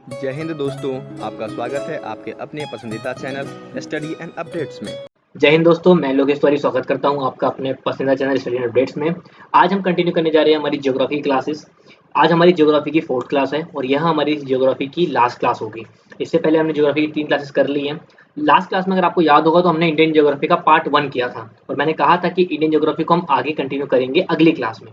जय हिंद दोस्तों, आपका स्वागत है आपके अपने पसंदीदा चैनल स्टडी एंड अपडेट्स में। जय हिंद दोस्तों, मैं लोकेश तिवारी स्वागत करता हूं आपका अपने पसंदीदा चैनल स्टडी एंड अपडेट्स में। आज हम कंटिन्यू करने जा रहे हैं हमारी ज्योग्राफी की क्लासेस। आज हमारी ज्योग्राफी की 4th क्लास है और यह हमारी ज्योग्राफी की लास्ट क्लास होगी। इससे पहले हमने ज्योग्राफी की 3 क्लासेस कर ली हैं। लास्ट क्लास में अगर आपको याद होगा तो हमने इंडियन ज्योग्राफी का पार्ट 1 किया था और मैंने कहा था कि इंडियन ज्योग्राफी को हम आगे कंटिन्यू करेंगे अगली क्लास में।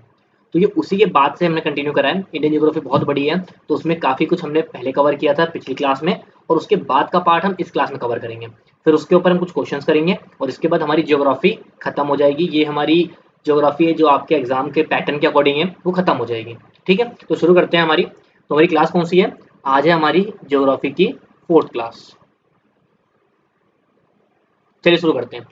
तो ये उसी के बाद से हमने कंटिन्यू करा है। इंडियन ज्योग्राफी बहुत बड़ी है तो उसमें काफ़ी कुछ हमने पहले कवर किया था पिछली क्लास में और उसके बाद का पार्ट हम इस क्लास में कवर करेंगे। फिर उसके ऊपर हम कुछ क्वेश्चंस करेंगे और इसके बाद हमारी ज्योग्राफी खत्म हो जाएगी। ये हमारी ज्योग्राफी है जो आपके एग्जाम के पैटर्न के अकॉर्डिंग है, वो खत्म हो जाएगी। ठीक है, तो शुरू करते हैं हमारी। तो हमारी क्लास कौन सी है? आज है हमारी ज्योग्राफी की 4th क्लास। चलिए शुरू करते हैं।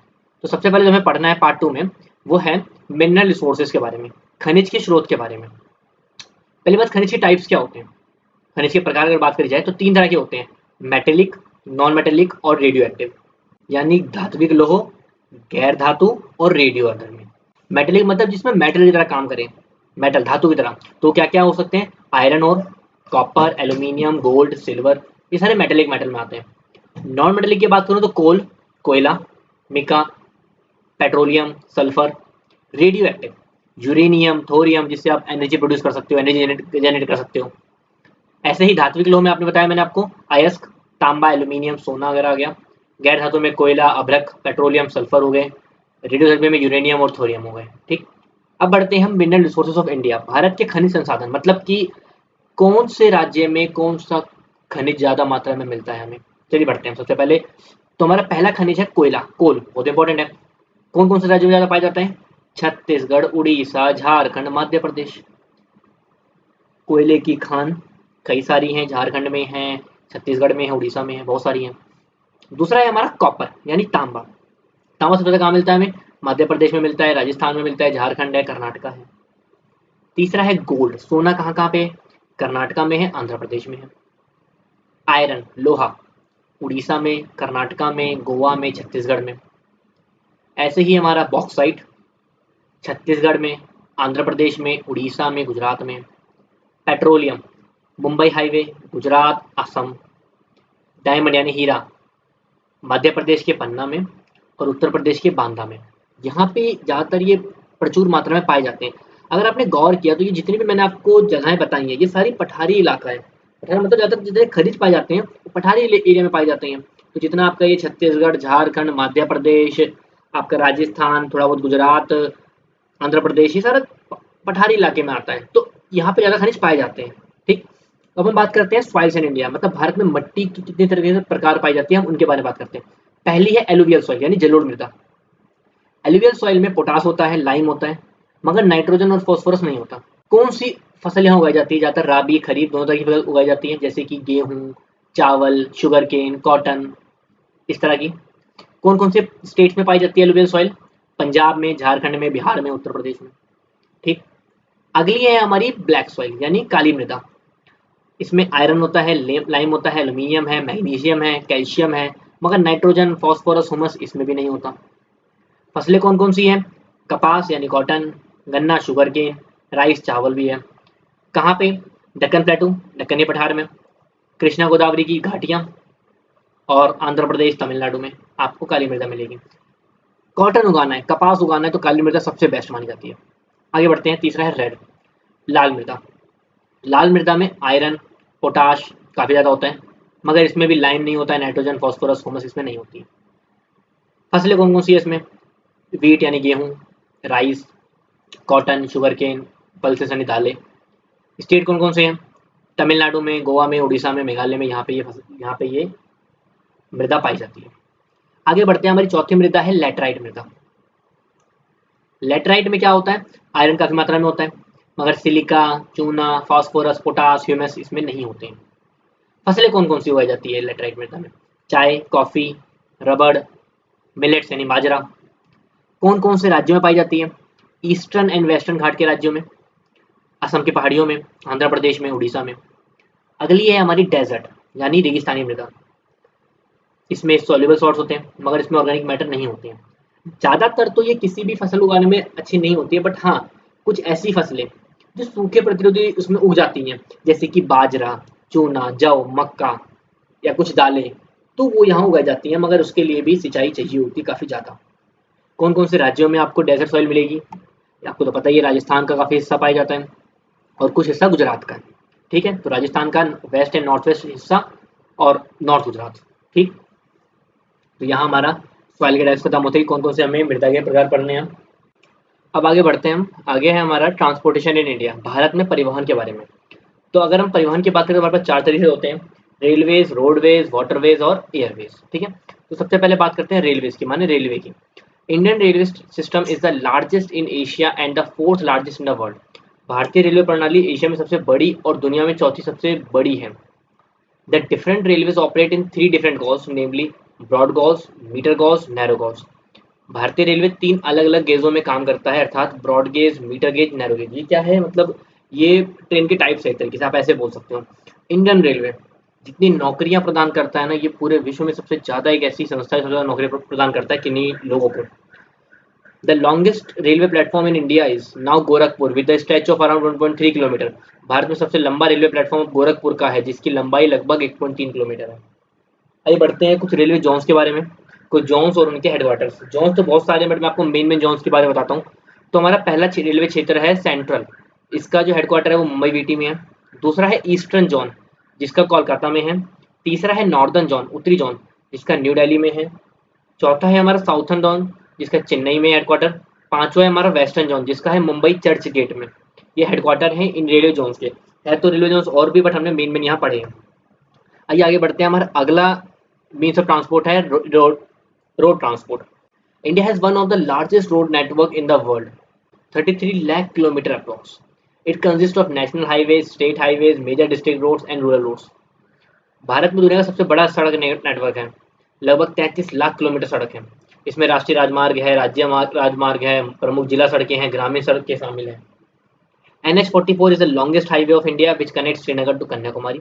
तो सबसे पहले जो हमें पढ़ना है पार्ट 2 में वो है मिनरल रिसोर्सेज के बारे में, खनिज के स्रोत के बारे में। पहली बात, खनिज के टाइप्स क्या होते हैं? खनिज के प्रकार अगर बात करी जाए तो 3 तरह के होते हैं, मेटेलिक, नॉन मेटेलिक और रेडियो एक्टिव। यानी धात्विक लोह, गैर धातु और रेडियो अधर्मी। मेटेलिक मतलब जिसमें मेटल की तरह काम करे, मेटल धातु की तरह। तो क्या क्या हो सकते हैं? आयरन और कॉपर, एल्यूमिनियम, गोल्ड, सिल्वर, ये सारे मेटेलिक मेटल में आते हैं। नॉन मेटेलिक की बात करूँ तो कोल, कोयला, mica, petroleum, sulphur. Radioactive, uranium, thorium, जिससे आप एनर्जी प्रोड्यूस कर सकते हो, एनर्जी जनरेट कर सकते हो। ऐसे ही धात्विक लोह में आपने बताया मैंने आपको अयस्क, तांबा, एल्यूमिनियम, सोना वगैरह आ गया। गैर धातु में कोयला, अभ्रक, पेट्रोलियम, सल्फर हो गए। रेडियोधर्मी में यूरेनियम और थोरियम हो गए। ठीक, अब बढ़ते हैं हम mineral resources of India, Bharat के खनिज संसाधन, मतलब कि कौन से राज्य में कौन सा खनिज ज्यादा मात्रा में मिलता है हमें। चलिए बढ़ते हैं। सबसे पहले तो हमारा पहला खनिज है कोयला, कोल बहुत इंपॉर्टेंट है। कौन कौन से राज्यों में ज्यादा पाया जाता है? छत्तीसगढ़, उड़ीसा, झारखंड, मध्य प्रदेश। कोयले की खान कई सारी हैं, झारखंड में है, छत्तीसगढ़ में है, उड़ीसा में है, बहुत सारी हैं। दूसरा है हमारा कॉपर यानी तांबा। तांबा सबसे ज्यादा कहाँ मिलता है हमें? मध्य प्रदेश में मिलता है, राजस्थान में मिलता है, झारखंड है, कर्नाटका है। तीसरा है गोल्ड, सोना कहाँ कहाँ पे? कर्नाटका में है, आंध्र प्रदेश में है। आयरन, लोहा, उड़ीसा में, कर्नाटका में, गोवा में, छत्तीसगढ़ में। ऐसे ही हमारा बॉक्साइट, छत्तीसगढ़ में, आंध्र प्रदेश में, उड़ीसा में, गुजरात में। Petroleum, Mumbai highway, Gujarat, Assam. Diamond यानी हीरा, मध्य प्रदेश के पन्ना में और उत्तर प्रदेश के बांदा में। यहाँ पे ज़्यादातर ये प्रचुर मात्रा में पाए जाते हैं। अगर आपने गौर किया तो ये जितनी भी मैंने आपको जगहें बताई हैं ये सारी पठारी इलाका है। पठारी मतलब ज़्यादातर जितने खनिज पाए जाते हैं वो पठारी एरिया में पाए जाते हैं। तो जितना आपका ये छत्तीसगढ़, झारखंड, मध्य प्रदेश, आपका राजस्थान, थोड़ा बहुत गुजरात, आंध्र प्रदेश, ये सारा पठारी इलाके में आता है। तो यहाँ पे ज़्यादा खनिज पाए जाते हैं। ठीक, अब हम बात करते हैं सॉइल्स इन इंडिया, मतलब भारत में मिट्टी की कितने तरह के प्रकार पाई जाती है, हम उनके बारे में बात करते हैं। पहली है एलुवियल सॉइल यानी जलोढ़ मृदा। एलुवियल सॉइल में पोटास होता है, लाइम होता है, मगर नाइट्रोजन और फास्फोरस नहीं होता। कौन सी फसल यहाँ उगाई जाती है? ज़्यादातर राबी, खरीफ दोनों तरह की फसल उगाई जाती है, जैसे कि गेहूँ, चावल, शुगर केन, कॉटन, इस तरह की। कौन कौन से स्टेट्स में पाई जाती है एलुवियल सॉइल? पंजाब में, झारखंड में, बिहार में, उत्तर प्रदेश में। ठीक, अगली है हमारी ब्लैक सॉइल यानी काली मृदा। इसमें आयरन होता है, लाइम होता है, एल्यूमिनियम है, मैग्नीशियम है, कैल्शियम है, मगर नाइट्रोजन, फास्फोरस, हुमस इसमें भी नहीं होता। फसलें कौन कौन सी हैं? कपास यानी कॉटन, गन्ना, शुगर केन, राइस, चावल भी है। कहाँ पे? दक्कन प्लेटू, दक्कनी पठार में, कृष्णा गोदावरी की घाटियाँ और आंध्र प्रदेश, तमिलनाडु में आपको काली मृदा मिलेगी। कॉटन उगाना है, कपास उगाना है तो काली मृदा सबसे बेस्ट मानी जाती है। आगे बढ़ते हैं। तीसरा है रेड, लाल मृदा। लाल मृदा में आयरन, पोटाश काफ़ी ज़्यादा होता है, मगर इसमें भी लाइम नहीं होता है, नाइट्रोजन, फास्फोरस, हुमस इसमें नहीं होती। फसलें कौन कौन सी है इसमें? वीट यानी गेहूँ, rice, cotton, sugar cane, pulses यानी दालें। स्टेट कौन कौन से हैं? तमिलनाडु में, गोवा में, उड़ीसा में, मेघालय में, यहाँ पे ये मृदा पाई जाती है। आगे बढ़ते हैं। हमारी चौथी मृदा है लेटराइट मृदा। लेटराइट में क्या होता है? आयरन काफ़ी मात्रा में होता है, मगर सिलिका, चूना, फास्फोरस, पोटास, ह्यूमस इसमें नहीं होते हैं। फसलें कौन कौन सी उगाई जाती है लेटराइट मृदा में? चाय, कॉफ़ी, रबड़, मिलेट्स यानी बाजरा। कौन कौन से राज्यों में पाई जाती है? ईस्टर्न एंड वेस्टर्न घाट के राज्यों में, असम की पहाड़ियों में, आंध्र प्रदेश में, उड़ीसा में। अगली है हमारी डेजर्ट यानी रेगिस्तानी मृदा। इसमें सॉल्युबल सॉल्ट्स होते हैं, मगर इसमें ऑर्गेनिक मैटर नहीं होते हैं। ज़्यादातर तो ये किसी भी फसल उगाने में अच्छी नहीं होती है, बट हाँ कुछ ऐसी फसलें जो सूखे प्रतिरोधी उसमें उग जाती हैं, जैसे कि बाजरा, चूना, जौ, मक्का या कुछ दालें, तो वो यहाँ उगाई जाती हैं, मगर उसके लिए भी सिंचाई चाहिए होती है काफ़ी ज़्यादा। कौन-कौन से राज्यों में आपको डेज़र्ट सॉइल मिलेगी? आपको तो पता ही है, राजस्थान का काफ़ी हिस्सा पाया जाता है और कुछ हिस्सा गुजरात का है, ठीक है? तो राजस्थान का वेस्ट एंड नॉर्थ वेस्ट हिस्सा और नॉर्थ गुजरात, ठीक? तो यहाँ हमारा सॉइल के टाइप्स खत्म होते ही कौन-कौन से हमें मृदा के प्रकार पढ़ने हैं। अब आगे बढ़ते हैं हम, आगे है हमारा ट्रांसपोर्टेशन इन इंडिया, भारत में परिवहन के बारे में। तो अगर हम परिवहन की बात करें तो हमारे पास 4 तरीके होते हैं, रेलवेज़, रोडवेज़, वाटरवेज़ और एयरवेज़, ठीक है? तो सबसे पहले बात करते हैं रेलवेज़ की, माने रेलवे की। Indian railway system is the largest in Asia and the 4th largest in the world. भारतीय रेलवे प्रणाली एशिया में सबसे बड़ी और दुनिया में चौथी सबसे बड़ी है। The different railways operate in 3 different gauge, namely broad gauge, meter gauge, narrow gauge। भारतीय रेलवे 3 अलग-अलग गेजों में काम करता है, अर्थात broad gauge, metre gauge, narrow gauge. ये क्या है? मतलब ये ट्रेन के टाइप्स है, एक तरीके से आप ऐसे बोल सकते हो। इंडियन रेलवे जितनी नौकरियां प्रदान करता है ना, ये पूरे विश्व में सबसे ज़्यादा एक ऐसी संस्था है, सबसे ज़्यादा नौकरी प्रदान करता है किन्हीं लोगों को। The longest railway platform in India is now Gorakhpur with a stretch of around 1.3 kilometre. Bharat में सबसे लंबा रेलवे प्लेटफॉर्म गोरखपुर का है, जिसकी लंबाई लगभग 1.3 किलोमीटर है। आइए बढ़ते हैं कुछ रेलवे जोन्स के बारे में, कुछ जोन्स और उनके हेडक्वार्टर्स। जोन्स तो बहुत सारे हैं, बट मैं आपको मेन मेन जोन्स के बारे में बताता हूँ। तो हमारा पहला रेलवे क्षेत्र है सेंट्रल, इसका जो हेडक्वार्टर है वो मुंबई वीटी में है। दूसरा है ईस्टर्न जोन, जिसका कोलकाता में है। तीसरा है नॉर्दर्न जोन, उत्तरी जोन, जिसका न्यू दिल्ली में है। चौथा है हमारा साउथर्न जोन, जिसका चेन्नई में हेडक्वार्टर। पांचवा है हमारा वेस्टर्न जोन, जिसका है मुंबई चर्च गेट में। ये हेडक्वार्टर है इन रेलवे जोन्स के। है तो रेलवे जोन्स और भी, बट हमने मेन मेन यहाँ पढ़े हैं। आइए आगे बढ़ते हैं, हमारा अगला मीन्स ऑफ ट्रांसपोर्ट है road transport. India has one of the largest road network in the world, 33 lakh kilometre approx. It consist of national highways, state highways, major district roads and rural roads. भारत में दुनिया का सबसे बड़ा सड़क network है, लगभग 33 लाख किलोमीटर सड़क है। इसमें राष्ट्रीय राजमार्ग है, राजमार्ग है, प्रमुख जिला सड़कें हैं, ग्रामीण सड़कें शामिल हैं। NH44 is the longest highway of India which connect Srinagar to Kanyakumari.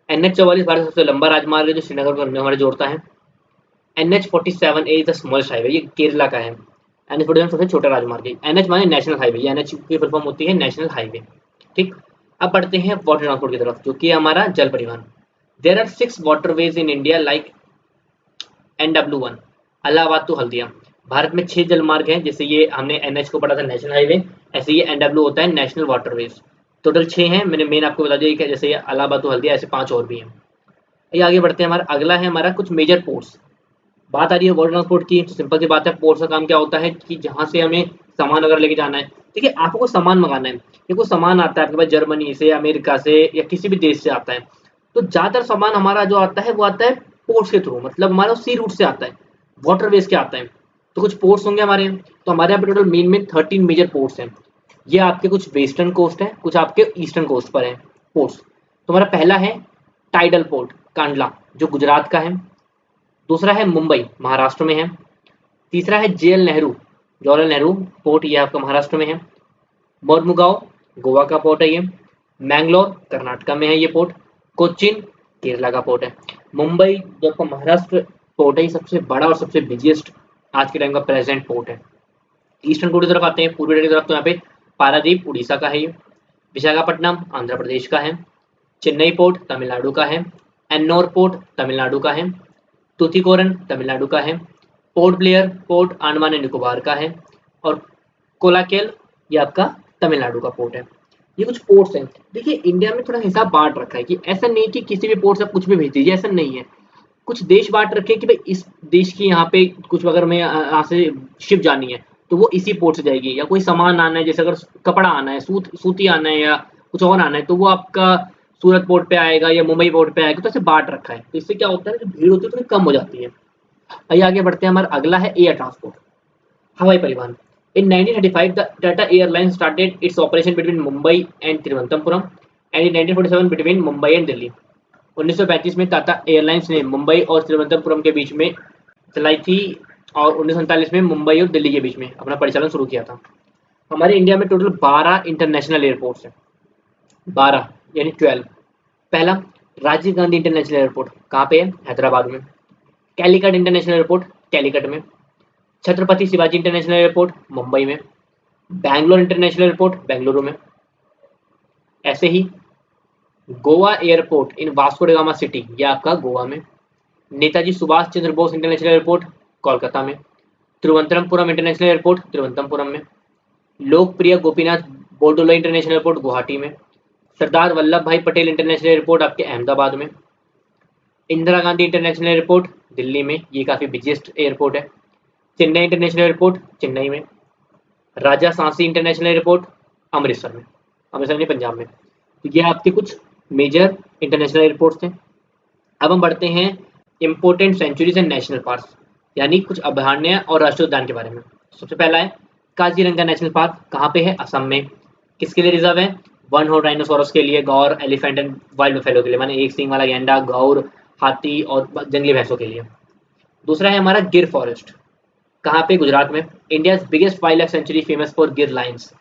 NH44 भारत का सबसे लंबा राजमार्ग है जो श्रीनगर को कन्याकुमारी जोड़ता है। NH47A is the smallest highway, ये केरला का है। NH47 सबसे छोटा राजमार्ग है। NH माने नेशनल हाईवे, ये NH की फुल फॉर्म होती है नेशनल हाईवे, ठीक। अब बढ़ते हैं वाटर ट्रांसपोर्ट की तरफ, जो कि है हमारा जल परिवहन। There are 6 waterways in India like NW1 Allahabad to Haldia. भारत में 6 जल मार्ग हैं, जैसे ये हमने NH को पढ़ा था नेशनल हाईवे, ऐसे ये NW होता है नेशनल वाटरवेज। टोटल 6 हैं, मैंने मेन आपको बता दिया कि जैसे ये इलाहाबाद टू हल्दिया, ऐसे 5 और भी हैं। ये आगे बढ़ते हैं, हमारा अगला है हमारा कुछ मेजर पोर्ट्स। बात आ रही है वाटर ट्रांसपोर्ट की, तो सिंपल सी बात है, पोर्ट्स का काम क्या होता है कि जहाँ से हमें सामान वगैरह लेके जाना है, ठीक है, आपको सामान मंगाना है, ये कोई सामान आता है आपके पास जर्मनी से, अमेरिका से या किसी भी देश से आता है, तो ज़्यादातर सामान हमारा जो आता है वो आता है पोर्ट्स के थ्रू, मतलब हमारा सी रूट से आता है, वाटरवेज के आता है। तो कुछ पोर्ट्स होंगे हमारे यहाँ, तो हमारे यहाँ पे टोटल मेन में 13 मेजर पोर्ट्स हैं। ये आपके कुछ वेस्टर्न कोस्ट है, कुछ आपके ईस्टर्न कोस्ट पर हैं पोर्ट्स। तो हमारा पहला है टाइडल पोर्ट कांडला, जो गुजरात का है। दूसरा है मुंबई, महाराष्ट्र में है। तीसरा है जेएल नेहरू, जवाहरलाल नेहरू पोर्ट, ये आपका महाराष्ट्र में है। मोरमुगांव, गोवा का पोर्ट है ये। मैंगलोर, कर्नाटका में है ये पोर्ट। कोचिन, केरला का पोर्ट है। मुंबई जो आपका महाराष्ट्र पोर्ट है, ये सबसे बड़ा और सबसे बिजिएस्ट आज के टाइम का प्रेजेंट पोर्ट है। ईस्टर्न पोर्ट की तरफ आते हैं, पूर्वी तट की तरफ, तो यहाँ पे पारादीप उड़ीसा का है ये। विशाखापट्टनम आंध्र प्रदेश का है। चेन्नई पोर्ट तमिलनाडु का है। एन्नोर पोर्ट तमिलनाडु का है। तूतीकोरन तमिलनाडु का है। Port Blair port Andaman and Nicobar का है। और कोलाकेल ये आपका तमिलनाडु का पोर्ट है। ये कुछ पोर्ट्स हैं। देखिए इंडिया में थोड़ा हिसाब बांट रखा है कि ऐसा नहीं कि किसी भी पोर्ट से आप कुछ भी भेज दीजिए, ऐसा नहीं है। कुछ देश बांट रखे हैं कि भाई इस देश की यहाँ पे कुछ अगर मैं यहाँ से शिप जानी है तो वो इसी पोर्ट से जाएगी, या कोई सामान आना है, जैसे अगर कपड़ा आना है, सूती आना है या कुछ और आना है, तो वो आपका सूरत पोर्ट पे आएगा या मुंबई पोर्ट पे आएगा। तो ऐसे बांट रखा है, तो इससे क्या होता है जो भीड़ होती है थोड़ी कम हो जाती है। आइए आगे बढ़ते हैं, हमारा अगला है एयर ट्रांसपोर्ट, हवाई परिवहन। In 1935, the Tata Airlines started its operation between Mumbai and Thiruvananthapuram, and in 1947 between Mumbai and Delhi। 1935 में टाटा एयरलाइंस ने मुंबई और तिरुवनंतपुरम के बीच में चलाई थी, और 1947 में मुंबई और दिल्ली के बीच में अपना परिचालन शुरू किया था। हमारे इंडिया में टोटल 12 इंटरनेशनल एयरपोर्ट्स हैं, 12 यानी 12। पहला राजीव गांधी इंटरनेशनल एयरपोर्ट, कहाँ पे है? हैदराबाद में। कैलिकट इंटरनेशनल एयरपोर्ट, कैलिकट में। छत्रपति शिवाजी इंटरनेशनल एयरपोर्ट, मुंबई में। बैंगलोर इंटरनेशनल एयरपोर्ट, बेंगलुरु में। ऐसे ही गोवा एयरपोर्ट इन वास्को ड गामा सिटी, ये आपका गोवा में। नेताजी सुभाष चंद्र बोस इंटरनेशनल एयरपोर्ट कोलकाता में। तिरुवनंतपुरम इंटरनेशनल एयरपोर्ट तिरुवनंतपुरम में। लोकप्रिय गोपीनाथ बोरडोलोई इंटरनेशनल एयरपोर्ट गुवाहाटी में। सरदार वल्लभ भाई पटेल इंटरनेशनल एयरपोर्ट आपके अहमदाबाद में। इंदिरा गांधी इंटरनेशनल एयरपोर्ट दिल्ली में, ये काफ़ी बिजिएस्ट एयरपोर्ट है। चेन्नई इंटरनेशनल एयरपोर्ट चेन्नई में। राजा सांसी इंटरनेशनल एयरपोर्ट अमृतसर में, अमृतसर नहीं पंजाब में। तो ये आपके कुछ मेजर इंटरनेशनल एयरपोर्ट्स थे। अब हम बढ़ते हैं important sanctuaries and national park, यानी कुछ अभयारण्य और राष्ट्रीय उद्यान के बारे में। सबसे पहला है काजीरंगा नेशनल पार्क, कहाँ पे है? असम में। किसके लिए रिजर्व है? वन हॉर्न राइनोसोरस के लिए, गौर, एलिफेंट एंड वाइल्ड बफेलो के लिए, माने एक सींग वाला गैंडा, गौर, हाथी और जंगली भैंसों के लिए। दूसरा है हमारा गिर फॉरेस्ट, कहाँ पे? गुजरात में। India biggest wild life sanctuary famous for गिर लाइन्स,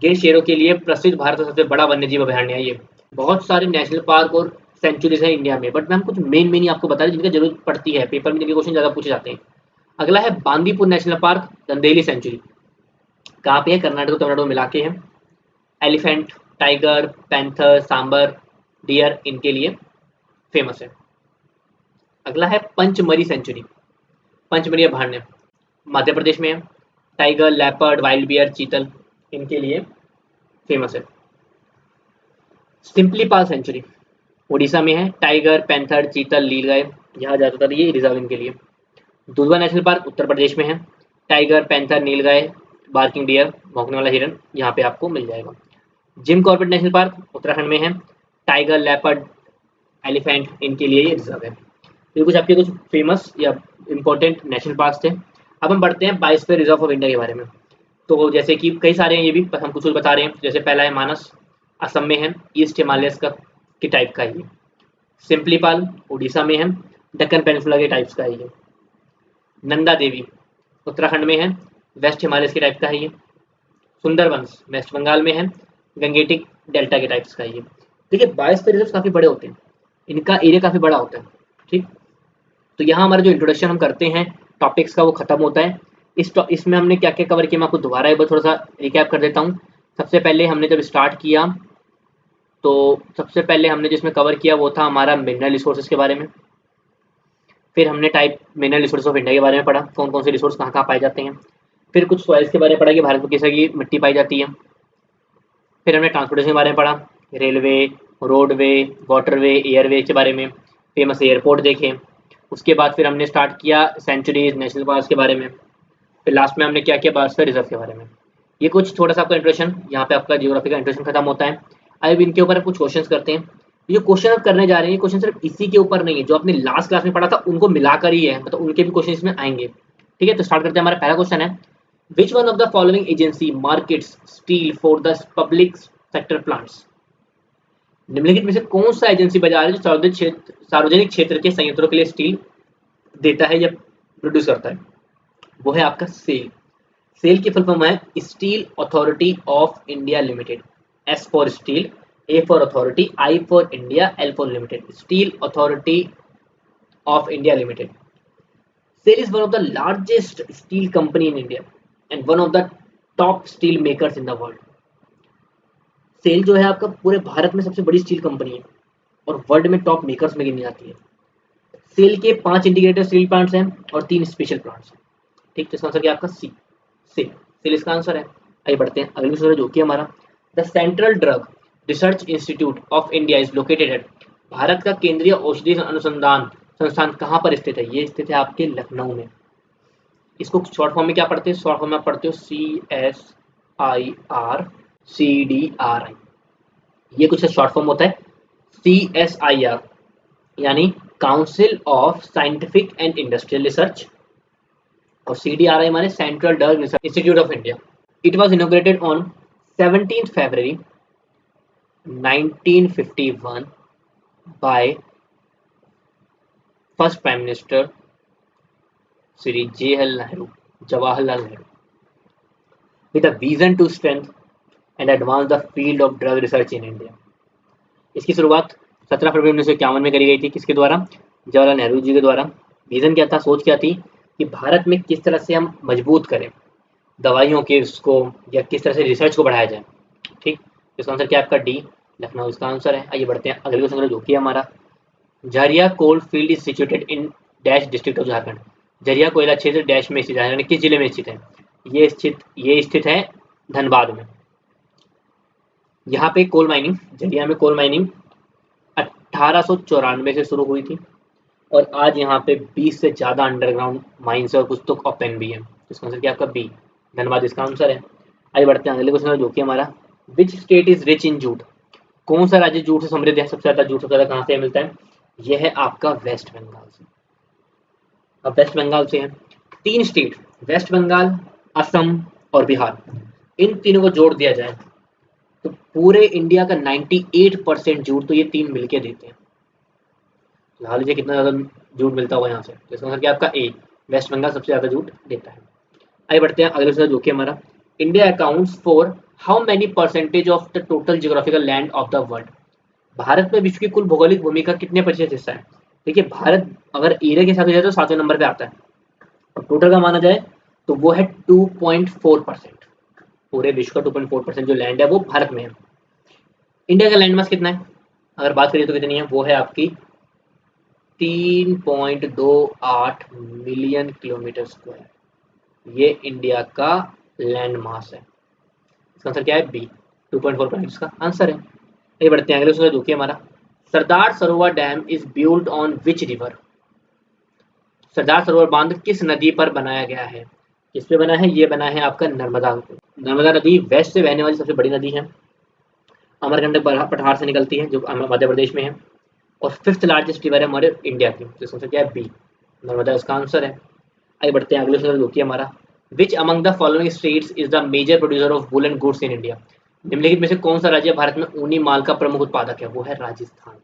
गिर शेरों के लिए प्रसिद्ध भारत का सबसे बड़ा वन्यजीव अभयारण्य है ये। बहुत सारे नेशनल पार्क और सेंचुरीज हैं इंडिया में, बट मैं हम कुछ मेन ही आपको बता दें जिनकी जरूरत पड़ती है, पेपर में जिनके क्वेश्चन ज़्यादा पूछे जाते हैं। अगला है Bandipur national park, Dandeli sanctuary, कहाँ पे है? कर्नाटक और तमिलनाडु मिला के है। Elephant, tiger, panther, sambar, deer इनके लिए फेमस है। अगला है पंचमरी सेंचुरी, पंचमरी अभयारण्य मध्य प्रदेश में है। टाइगर, लेपर्ड, वाइल्ड बियर, चीतल इनके लिए फेमस है। सिंपलीपाल सेंचुरी उड़ीसा में है। टाइगर, पैंथर, चीतल, नीलगाय यहाँ ज़्यादातर ये रिजर्व इनके लिए। दुधवा नेशनल पार्क उत्तर प्रदेश में है। टाइगर, पैंथर, नीलगाय, बार्किंग डियर, भौंकने वाला हिरन यहाँ पे आपको मिल जाएगा। Jim Corbett national park Uttarakhand में है। टाइगर, लेपर्ड, एलिफेंट इनके लिए ये रिजर्व है। ये कुछ आपके कुछ फेमस या इंपॉर्टेंट नेशनल पार्क थे। अब हम बढ़ते हैं बायोस्फीयर रिजर्व ऑफ इंडिया के बारे में। तो जैसे कि कई सारे हैं, ये भी हम कुछ बता रहे हैं। जैसे पहला है मानस, असम में है, ईस्ट हिमालयस का के टाइप का है ये। सिंपलीपाल उड़ीसा में है, दक्कन पेनिनसुला के टाइप्स का है ये। नंदा देवी उत्तराखंड में है, वेस्ट हिमालयस के टाइप का है ये। सुंदरबंस वेस्ट बंगाल में है, गंगेटिक डेल्टा के टाइप्स का है ये। देखिए बायोस्फीयर रिजर्व काफ़ी बड़े होते हैं, इनका एरिया काफ़ी बड़ा होता है। ठीक, तो यहाँ हमारा जो इंट्रोडक्शन हम करते हैं टॉपिक्स का वो खत्म होता है। इसमें हमने क्या क्या कवर किया मैं आपको दोबारा एक बार थोड़ा सा रिकैप कर देता हूँ। सबसे पहले हमने जब स्टार्ट किया तो सबसे पहले हमने जिसमें कवर किया वो था हमारा मिनरल रिसोर्सेज के बारे में। फिर हमने type mineral resource of India के बारे में पढ़ा, कौन कौन से रिसोर्स कहाँ कहाँ पाए जाते हैं। फिर कुछ सॉइल्स के बारे में पढ़ा कि भारत में किस तरह की मिट्टी पाई जाती है। फिर हमने ट्रांसपोर्टेशन के बारे में पढ़ा, रेलवे, रोडवे, वाटरवे, एयरवे के बारे में, फेमस एयरपोर्ट देखे। उसके बाद फिर हमने स्टार्ट किया सेंचुरीज, नेशनल पार्क के बारे में। फिर लास्ट में हमने क्या किया? बायोस्फीयर रिजर्व के बारे में। ये कुछ थोड़ा सा आपका इंट्रोडक्शन, यहाँ पे आपका जियोग्राफी का इंट्रोडक्शन खत्म होता है। अब इनके ऊपर कुछ क्वेश्चंस करते हैं। ये क्वेश्चन अब करने जा रहे हैं, क्वेश्चन सिर्फ इसी के ऊपर नहीं है, जो आपने लास्ट क्लास में पढ़ा था उनको मिलाकर ही है, मतलब उनके भी क्वेश्चन इसमें आएंगे। ठीक है, तो स्टार्ट करते हैं। हमारा पहला क्वेश्चन है, which one of the following agency markets steel for the public sector plants? निम्नलिखित में से कौन सा एजेंसी बाजार है जो सार्वजनिक क्षेत्र के संयंत्रों के लिए स्टील देता है या प्रोड्यूस करता है? वो है आपका सेल। सेल की फुल फॉर्म है Steel Authority of India Limited. S for steel, A for authority, I for India, L for limited. Steel Authority of India Limited. SAIL is one of the largest steel company in India and one of the top steel makers in the world. SAIL जो है आपका पूरे भारत में सबसे बड़ी steel company है और world में टॉप मेकर्स में गिनी जाती है। सेल के 5 इंटीग्रेटेड स्टील प्लांट्स हैं और 3 स्पेशल प्लांट्स हैं। ठीक, तो इसका आंसर क्या आपका सी, सेल। सेल इसका आंसर है। आइए बढ़ते हैं अगले क्वेश्चन जो कि हमारा, the central drug research institute of India is located at. Bharat का केंद्रीय औषधि अनुसंधान संस्थान कहाँ पर स्थित है? ये स्थित है आपके लखनऊ में। इसको शॉर्ट फॉर्म में क्या पढ़ते हैं? शॉर्ट फॉर्म में आप पढ़ते हो CSIR, CDRI। ये कुछ शॉर्ट फॉर्म होता है। CSIR यानी council of scientific and industrial research और CDRI माने central drug research institute of India. It was inaugurated on 17 February 1951 by first prime minister Shri Jawaharlal Nehru with a vision to strengthen and advance the field of drug research in India। इसकी शुरुआत 17 फरवरी 1951 में करी गई थी। किसके द्वारा? जवाहरलाल नेहरू जी के द्वारा। विजन क्या था, सोच क्या थी कि भारत में किस तरह से हम मजबूत करें दवाइयों के उसको, या किस तरह से रिसर्च को बढ़ाया जाए। ठीक, इसका आंसर क्या आपका डी, लखनऊ इसका आंसर है। आइए बढ़ते हैं अगले क्वेश्चन जो कि हमारा Jharia coal field is situated in dash district of Jharkhand. Jharia कोयला क्षेत्र डैश में स्थित है, यानी किस जिले में स्थित है? ये स्थित है धनबाद में। यहाँ पे कोल माइनिंग, झरिया में कोल माइनिंग 1894 से शुरू हुई थी और आज यहाँ पे 20 से ज़्यादा अंडरग्राउंड माइंस और कुछ तो ओपन भी है। इसका आंसर क्या आपका बी, धनबाद इसका आंसर है। आइए बढ़ते हैं अगले क्वेश्चन जो कि हमारा which state is rich in jute. कौन सा राज्य जूट से समृद्ध है? सबसे ज़्यादा जूट सबसे ज़्यादा कहाँ से मिलता है? यह है आपका वेस्ट बंगाल से। अब वेस्ट बंगाल से है 3 स्टेट, वेस्ट बंगाल, असम और बिहार, इन तीनों को जोड़ दिया जाए तो पूरे इंडिया का 98% जूट तो ये 3 मिलके देते हैं। मान लीजिए कितना ज़्यादा जूट मिलता होगा यहाँ से, तो इसका मतलब क्या आपका ए, वेस्ट बंगाल सबसे ज़्यादा जूट देता है। आइए बढ़ते हैं अगले सवाल जो कि हमारा India accounts for how many percentage of the total geographical land of the world. Bharat में विश्व की कुल भौगोलिक भूमि का कितने प्रतिशत हिस्सा है? देखिए भारत अगर एरिया के साथ जाए तो 7वें नंबर पे आता है और टोटल का माना जाए तो वो है 2.4%। पूरे विश्व का 2.4% जो लैंड है वो भारत में है। इंडिया का लैंड मास कितना है अगर बात करिए तो कितनी है? वो है आपकी 3.28 मिलियन किलोमीटर स्क्वायर। ये इंडिया का लैंड मास है। इसका आंसर क्या है? बी, 2.4% इसका आंसर है। आइए बढ़ते हैं अगले क्वेश्चन जो कि हमारा Sardar Sarovar dam is build on which river. Sardar Sarovar बांध किस नदी पर बनाया गया है? किस पे बना है? ये बना है आपका नर्मदा। नर्मदा नदी वेस्ट से बहने वाली सबसे बड़ी नदी है, अमरकंटक पठार से निकलती है जो मध्य प्रदेश में है और 5th लार्जेस्ट रिवर है हमारे इंडिया की। तो इसका आंसर क्या है? बी, नर्मदा इसका आंसर है। आइए बढ़ते हैं अगले क्वेश्चन जो कि हमारा which among the following states is the major producer of woollen goods in India. निम्नलिखित में से कौन सा राज्य भारत में ऊनी माल का प्रमुख उत्पादक है? वो है राजस्थान।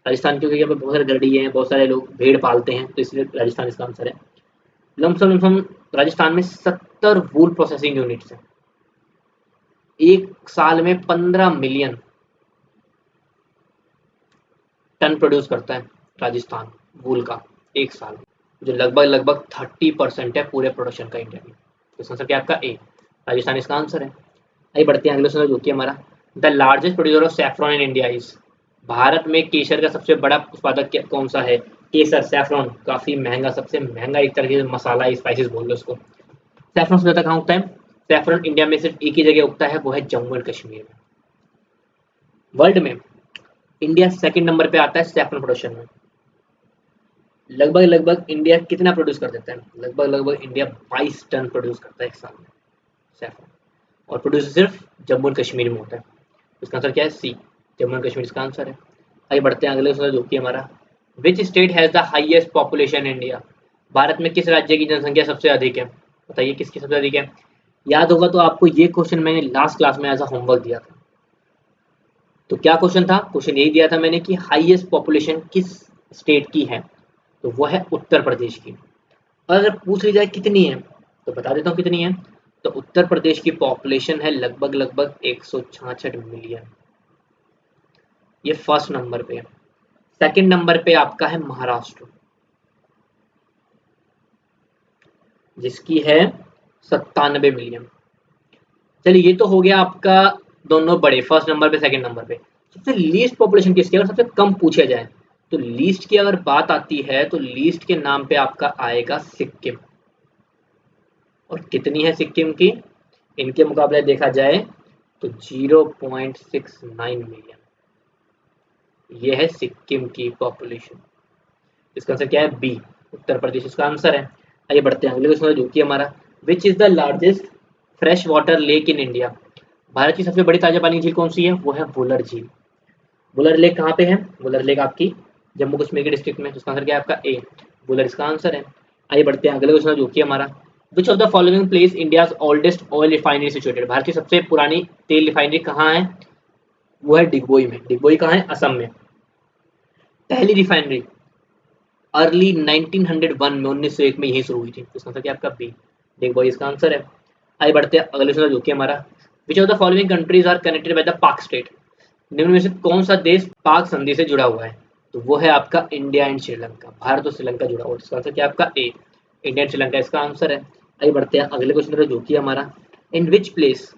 राजस्थान क्योंकि यहाँ पे बहुत सारे गड़िए हैं, बहुत सारे लोग भेड़ पालते हैं, तो इसलिए राजस्थान इसका आंसर है। लमसम राजस्थान में 70 वूल प्रोसेसिंग यूनिट्स हैं। एक साल में 15 मिलियन टन प्रोड्यूस करता है राजस्थान वूल का एक साल में, जो लगभग 30% है पूरे प्रोडक्शन का इंडिया में। तो इसका आंसर क्या आपका ए, राजस्थान इसका आंसर है। आइए बढ़ते हैं अगले क्वेश्चन जो कि हमारा the largest producer of saffron in India is. Bharat में केसर का सबसे बड़ा उत्पादक कौन सा है? केसर, सैफ्रॉन, काफी महंगा, सबसे महंगा एक तरीके से मसाला स्पाइसेस बोल लो उसको। सैफ्रॉन सबसे ज्यादा कहाँ उगता है? सैफ्रॉन इंडिया में सिर्फ एक ही जगह उगता है, वो है जम्मू एंड कश्मीर में। वर्ल्ड में इंडिया 2nd नंबर पे आता है सैफ्रॉन प्रोडक्शन में। लगभग इंडिया कितना प्रोड्यूस कर देता है? लगभग इंडिया 22 टन प्रोड्यूस करता है एक साल में सैफ्रॉन, और प्रोड्यूस सिर्फ जम्मू एंड कश्मीर में होता है। इसका आंसर क्या है? सी, जम्मू एंड कश्मीर इसका आंसर है। आइए बढ़ते हैं अगले क्वेश्चन जो कि हमारा which state has the highest population in India. Bharat में किस राज्य की जनसंख्या सबसे अधिक है? बताइए किसकी सबसे अधिक है? याद होगा तो आपको ये क्वेश्चन मैंने लास्ट क्लास में एज अ होमवर्क दिया था। तो क्या क्वेश्चन था? क्वेश्चन यही दिया था मैंने कि हाईएस्ट पॉपुलेशन किस स्टेट की है, तो वो है उत्तर प्रदेश की। अगर पूछ ली जाए कितनी है तो बता देता हूँ कितनी है। तो उत्तर प्रदेश की पॉपुलेशन है लगभग 166 मिलियन। ये फर्स्ट नंबर पे है। 2nd नंबर पे आपका है महाराष्ट्र, जिसकी है 97 मिलियन। चलिए ये तो हो गया आपका दोनों बड़े, फर्स्ट नंबर पे 2nd नंबर पे। सबसे लीस्ट पॉपुलेशन किसकी है? अगर सबसे कम पूछा जाए तो लीस्ट की अगर बात आती है तो लीस्ट के नाम पे आपका आएगा सिक्किम। और कितनी है सिक्किम की? इनके मुकाबले देखा जाए तो 0.69 मिलियन ये है सिक्किम की पॉपुलेशन। इसका आंसर क्या है? बी, उत्तर प्रदेश इसका आंसर है। आइए बढ़ते हैं अगले क्वेश्चन जो कि हमारा विच is the largest fresh water lake in India. Bharat की सबसे बड़ी ताजा पानी झील कौन सी है? वो है वुलर झील। वुलर लेक कहाँ पे है? वुलर लेक आपकी जम्मू कश्मीर के डिस्ट्रिक्ट में। इसका आंसर क्या है आपका? ए, वुलर इसका आंसर है। आइए बढ़ते हैं अगले क्वेश्चन जो कि हमारा which of the following place India's oldest oil refinery situated. Bharat की सबसे पुरानी तेल रिफाइनरी कहाँ है? वो है डिगबोई में। डिगबोई कहाँ है? असम में। पहली रिफाइनरी अर्ली 1901 में 1901 में यही शुरू हुई थी। तो इसका आंसर क्या आपका? बी, डिगबोई इसका आंसर है। आइए बढ़ते हैं अगले क्वेश्चन जो कि हमारा which of the following countries are connected by the Palk strait. निम्न में से कौन सा देश पाक संधि से जुड़ा हुआ है? तो वो है आपका इंडिया एंड श्रीलंका। भारत और श्रीलंका जुड़ा हुआ है। इसका आंसर क्या आपका? ए, इंडिया एंड श्रीलंका इसका आंसर है। आइए बढ़ते हैं अगले क्वेश्चन जो कि हमारा इन विच प्लेस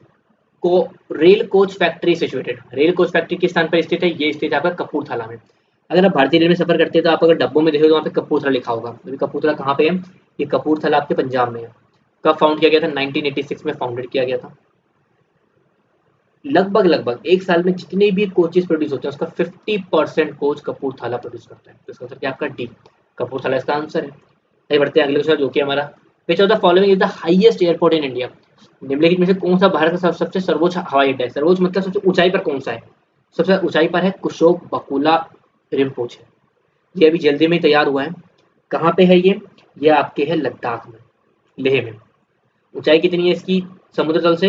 को rail coach factory situated. Rail coach factory किस स्थान पर स्थित है? ये स्थित है आपका कपूरथला में। अगर आप भारतीय रेल में सफर करते हैं तो आप अगर डब्बों में देखो तो वहाँ पे कपूरथला लिखा होगा। तो कपूरथला कहाँ पे है? ये कपूरथला आपके पंजाब में है। कब फाउंड किया गया था? 1986 में फाउंडेड किया गया था। लगभग एक साल में जितने भी कोचेस प्रोड्यूस होते हैं उसका 50% कोच कपूरथला प्रोड्यूस करता है। तो इसका आंसर क्या आपका डी, कपूरथला इसका आंसर है। आइए बढ़ते हैं अगले क्वेश्चन जो कि हमारा which of the following is the highest airport in India. निम्नलिखित में से कौन सा भारत का सबसे सर्वोच्च हवाई अड्डा है? सर्वोच्च मतलब सबसे ऊंचाई पर कौन सा है? सबसे ऊंचाई पर है कुशोक बकुला रिम्पोचे। ये अभी जल्दी में ही तैयार हुआ है। कहाँ पे है ये आपके है लद्दाख में, लेह में। ऊंचाई कितनी है इसकी समुद्र तल से?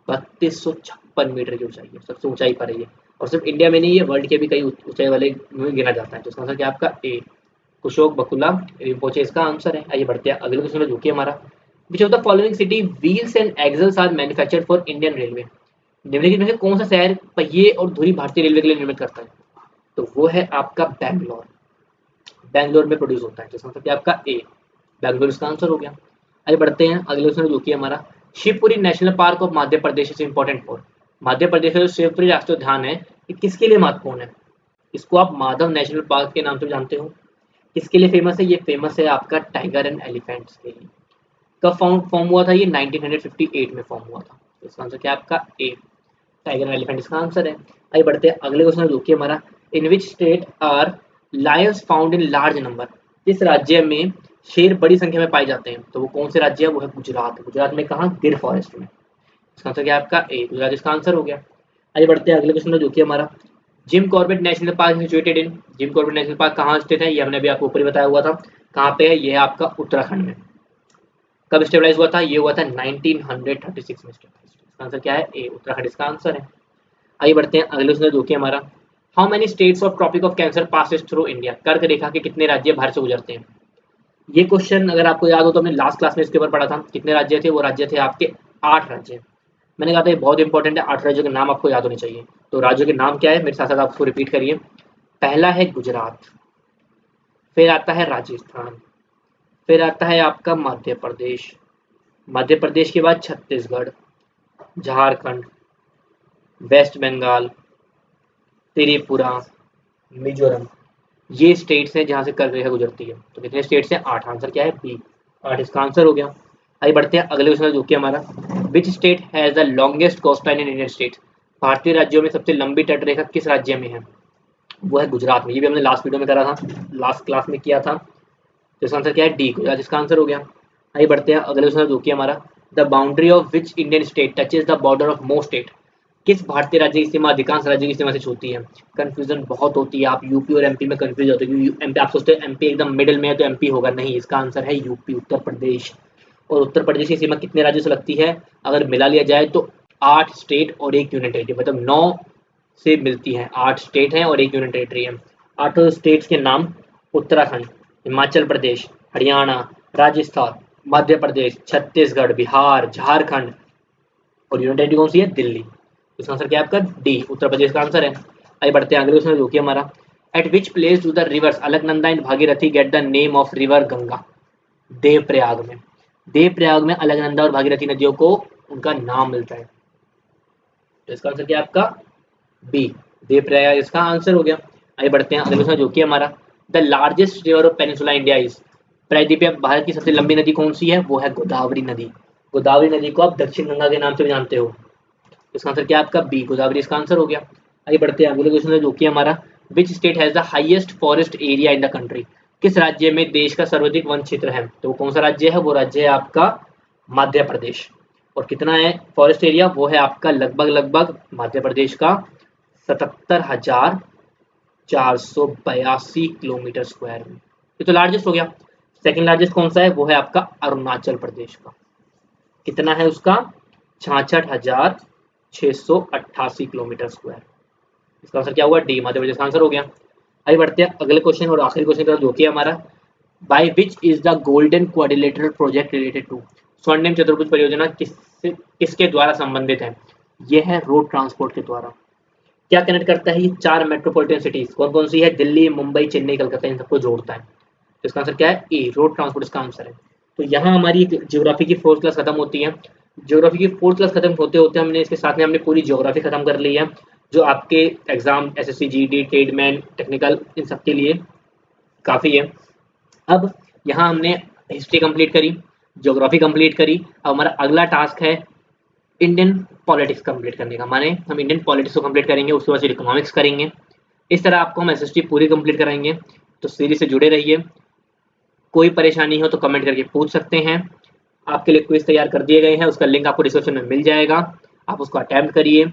3256 मीटर की ऊंचाई है, सबसे ऊंचाई पर है ये। और सिर्फ इंडिया में नहीं, ये वर्ल्ड के भी कई ऊंचाई वाले में गिना जाता है। तो इसका आंसर क्या आपका ए, कुशोक बकुला रिम्पोचे इसका आंसर है। आइए बढ़ते हैं अगले क्वेश्चन जो कि हमारा which of the following city wheels and axles are manufactured for Indian railway. निम्नलिखित में से कौन सा शहर पहिए और धुरी भारतीय रेलवे के लिए निर्मित करता है? तो वो है आपका बैंगलोर। बैंगलोर में प्रोड्यूस होता है। तो इसका आंसर क्या आपका ए, बैंगलोर इसका आंसर हो गया। आइए बढ़ते हैं अगले क्वेश्चन जो कि हमारा Shivpuri national park of Madhya Pradesh is important for. Madhya Pradesh का जो शिवपुरी राष्ट्रीय उद्यान है ये किसके लिए महत्वपूर्ण है? इसको आप माधव नेशनल पार्क के नाम से जानते हो। किसके लिए फेमस है? ये फेमस है आपका टाइगर एंड एलिफेंट्स के लिए। कब फॉर्म हुआ था? ये 1958 में फॉर्म हुआ था। तो इसका आंसर क्या है आपका ए, टाइगर एंड एलिफेंट इसका आंसर है। आइए बढ़ते हैं अगले क्वेश्चन जो कि हमारा in which state are lions found in large number. किस राज्य में शेर बड़ी संख्या में पाए जाते हैं? तो वो कौन से राज्य है? वो है गुजरात। गुजरात में कहाँ? गिर फॉरेस्ट में। इसका आंसर क्या है आपका ए, गुजरात इसका आंसर हो गया। आइए बढ़ते हैं अगले क्वेश्चन जो कि हमारा Jim Corbett national park situated in. Jim Corbett national park कहाँ स्थित है? ये हमने अभी आपको ऊपर ही बताया हुआ था। कहाँ पे है? ये है आपका उत्तराखंड में। कब स्टेबलाइज हुआ था? ये हुआ था 1936 में स्टेबलाइज। इसका आंसर क्या है? ए, उत्तराखंड इसका आंसर है। आइए बढ़ते हैं अगले क्वेश्चन जो कि हमारा how many states of tropic of cancer passes through India. कर्क रेखा के कितने राज्य भारत से गुजरते हैं? ये क्वेश्चन अगर आपको याद हो तो हमने लास्ट क्लास में इसके ऊपर पढ़ा था। कितने राज्य थे? वो राज्य थे आपके 8 राज्य। मैंने कहा था ये बहुत इंपॉर्टेंट है, 8 राज्यों के नाम आपको याद होने चाहिए। तो राज्यों के नाम क्या है मेरे साथ साथ आपको रिपीट करिए। पहला है गुजरात, फिर आता है राजस्थान, फिर आता है आपका मध्य प्रदेश, मध्य प्रदेश के बाद छत्तीसगढ़, झारखंड, वेस्ट बंगाल, त्रिपुरा, मिजोरम। ये स्टेट्स हैं जहाँ से कर्क रेखा गुजरती है। तो कितने स्टेट्स हैं? 8। आंसर क्या है? बी, 8 इसका आंसर हो गया। आइए बढ़ते हैं अगले क्वेश्चन जो कि हमारा which state has the longest coast line in Indian state. भारतीय राज्यों में सबसे लंबी तटरेखा किस राज्य में है? वो है गुजरात में। ये भी हमने लास्ट वीडियो में करा था, लास्ट क्लास में किया था। तो इसका आंसर क्या है? डी, गुजरात इसका आंसर हो गया। आइए बढ़ते हैं अगले क्वेश्चन जो कि हमारा the boundary of which Indian state touches the border of most state. किस भारतीय राज्य की सीमा अधिकांश राज्यों की सीमा से छूती है? कंफ्यूजन बहुत होती है, आप यूपी और एमपी में कंफ्यूज होते हैं क्योंकि एमपी आप सोचते हैं एमपी एकदम मिडिल में है तो एमपी होगा, नहीं, इसका आंसर है यूपी, उत्तर प्रदेश। और उत्तर प्रदेश की सीमा कितने राज्यों से लगती है? अगर मिला लिया जाए तो 8 स्टेट और 1 यूनियन टेरिटरी, मतलब 9 से मिलती है। 8 स्टेट हैं और 1 यूनियन टेरिटरी है। 8 स्टेट्स के नाम उत्तराखंड, हिमाचल प्रदेश, हरियाणा, राजस्थान, मध्य प्रदेश, छत्तीसगढ़, बिहार, झारखंड और यूनियन टेरिटरी कौन सी है? दिल्ली। इसका आंसर क्या है आपका? डी, उत्तर प्रदेश का आंसर है। आइए बढ़ते हैं अगले क्वेश्चन जो कि हमारा eight which place do the reverse Alaknanda and Bhagirathi get the name of river Ganga. Devprayag में। देवप्रयाग में अलकनंदा और भागीरथी नदियों को उनका नाम मिलता है। तो इसका आंसर क्या है आपका? बी, देवप्रयाग इसका आंसर हो गया। आइए बढ़ते हैं अगले क्वेश्चन जो कि हमारा the largest river of peninsula India is. प्रायद्वीपीय भारत की सबसे लंबी नदी कौन सी है? वो है गोदावरी नदी। गोदावरी नदी को आप दक्षिण गंगा के नाम से भी जानते हो। इसका आंसर क्या है आपका? बी, गोदावरी इसका आंसर हो गया। आइए बढ़ते हैं अगले क्वेश्चन जो कि हमारा which state has the highest forest area in the country. किस राज्य में देश का सर्वाधिक वन क्षेत्र है? तो वो कौन सा राज्य है? वो राज्य है आपका मध्य प्रदेश। और कितना है फॉरेस्ट एरिया? वो है आपका लगभग मध्य प्रदेश का 77,482 किलोमीटर स्क्वायर में। ये तो लार्जेस्ट हो गया। सेकंड लार्जेस्ट कौन सा है? वो है आपका अरुणाचल प्रदेश का। कितना है उसका? 66,688 किलोमीटर स्क्वायर। इसका आंसर क्या हुआ? डी, मध्य प्रदेश का आंसर हो गया। आइए बढ़ते हैं अगले क्वेश्चन और आखिरी क्वेश्चन का जो कि हमारा by which is the golden quadrilateral project related to. स्वर्णिम चतुर्भुज परियोजना किसके द्वारा संबंधित है? ये है रोड ट्रांसपोर्ट के द्वारा। क्या कनेक्ट करता है ये? 4 मेट्रोपॉलिटन सिटीज कौन कौन सी है? दिल्ली, मुंबई, चेन्नई, कलकत्ता, इन सबको जोड़ता है। तो इसका आंसर क्या है? ए, रोड ट्रांसपोर्ट इसका आंसर है। तो यहाँ हमारी ज्योग्राफी की 4th क्लास खत्म होती है। ज्योग्राफी की 4th क्लास खत्म होते होते हमने इसके साथ में हमने पूरी ज्योग्राफी खत्म कर ली है, जो आपके exam SSC GD tradesman technical इन सब के लिए काफ़ी है। अब यहाँ हमने हिस्ट्री कंप्लीट करी, ज्योग्राफी कंप्लीट करी। अब हमारा अगला टास्क है इंडियन पॉलिटिक्स कंप्लीट करने का, माने हम इंडियन पॉलिटिक्स को कंप्लीट करेंगे, उसके बाद फिर इकोनॉमिक्स करेंगे। इस तरह आपको हम एसएसटी पूरी कंप्लीट कराएंगे। तो सीरीज से जुड़े रहिए। कोई परेशानी हो तो कमेंट करके पूछ सकते हैं। आपके लिए क्विज तैयार कर दिए गए हैं, उसका लिंक आपको डिस्क्रिप्शन में मिल जाएगा, आप उसको अटेम्प्ट करिए।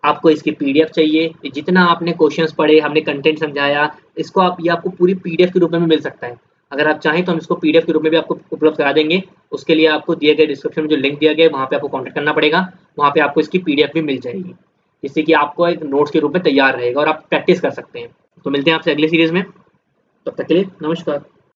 आपको इसकी पीडीएफ चाहिए, जितना आपने क्वेश्चंस पढ़े, हमने कंटेंट समझाया, इसको आप ये आपको पूरी पीडीएफ के रूप में मिल सकता है। अगर आप चाहें तो हम इसको पीडीएफ के रूप में भी आपको उपलब्ध करा देंगे। उसके लिए आपको दिए गए डिस्क्रिप्शन में जो लिंक दिया गया है वहाँ पे आपको कॉन्टैक्ट करना पड़ेगा, वहाँ पे आपको इसकी पीडीएफ भी मिल जाएगी, जिससे कि आपको एक नोट्स के रूप में तैयार रहेगा और आप प्रैक्टिस कर सकते हैं। तो मिलते हैं आपसे अगली सीरीज में, तब तक के लिए नमस्कार।